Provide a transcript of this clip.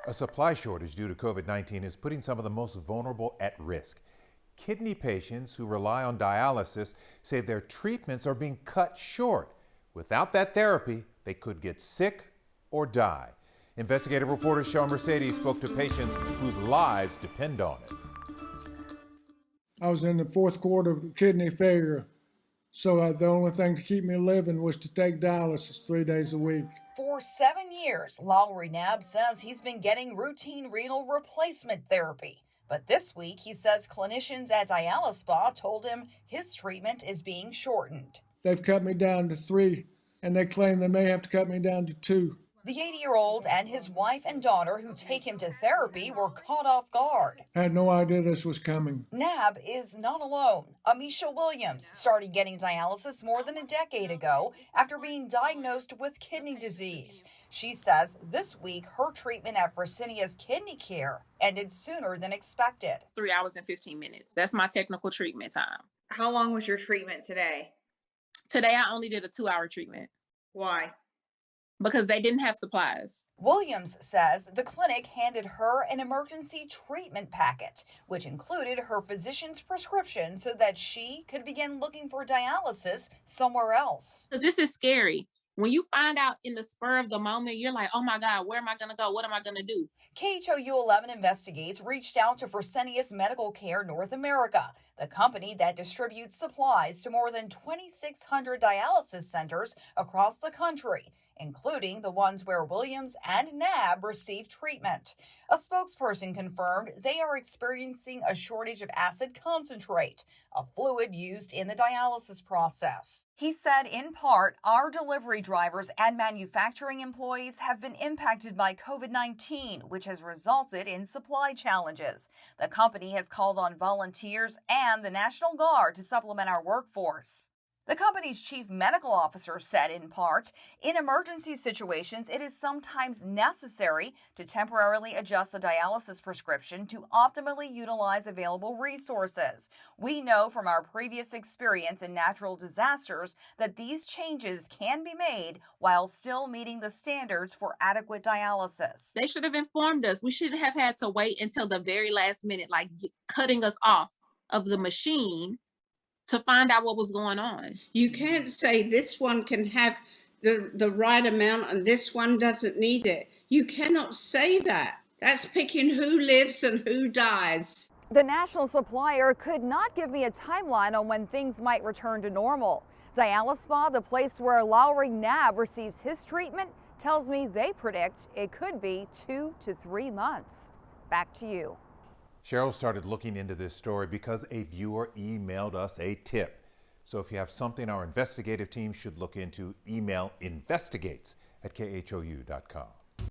A supply shortage due to COVID-19 is putting some of the most vulnerable at risk. Kidney patients who rely on dialysis say their treatments are being cut short. Without that therapy, they could get sick or die. Investigative reporter Sean Mercedes spoke to patients whose lives depend on it. I was in the fourth quarter of kidney failure, so the only thing to keep me living was to take dialysis 3 days a week. For 7 years, Lawry Nabb says he's been getting routine renal replacement therapy. But this week, he says clinicians at Dialysis told him his treatment is being shortened. They've cut me down to 3, and they claim they may have to cut me down to 2. The 80-year-old and his wife and daughter who take him to therapy were caught off guard. I had no idea this was coming. Nabb is not alone. Amisha Williams started getting dialysis more than a decade ago after being diagnosed with kidney disease. She says this week her treatment at Fresenius Kidney Care ended sooner than expected. 3 hours and 15 minutes. That's my technical treatment time. How long was your treatment today? Today, I only did a 2-hour treatment. Why? Because they didn't have supplies. Williams says the clinic handed her an emergency treatment packet, which included her physician's prescription so that she could begin looking for dialysis somewhere else. Because this is scary. When you find out in the spur of the moment, you're like, oh my God, where am I going to go? What am I going to do? KHOU 11 Investigates reached out to Fresenius Medical Care North America, the company that distributes supplies to more than 2,600 dialysis centers across the country, including the ones where Williams and Nabb received treatment. A spokesperson confirmed they are experiencing a shortage of acid concentrate, a fluid used in the dialysis process. He said, in part, our delivery drivers and manufacturing employees have been impacted by COVID-19, which has resulted in supply challenges. The company has called on volunteers and the National Guard to supplement our workforce. The company's chief medical officer said, in part, in emergency situations, it is sometimes necessary to temporarily adjust the dialysis prescription to optimally utilize available resources. We know from our previous experience in natural disasters that these changes can be made while still meeting the standards for adequate dialysis. They should have informed us. We shouldn't have had to wait until the very last minute, like cutting us off of the machine to find out what was going on. You can't say this one can have the right amount and this one doesn't need it. You cannot say that. That's picking who lives and who dies. The national supplier could not give me a timeline on when things might return to normal. Dialysis, the place where Lawry Nabb receives his treatment, tells me they predict it could be 2 to 3 months. Back to you. Cheryl started looking into this story because a viewer emailed us a tip. So if you have something our investigative team should look into, email investigates@khou.com.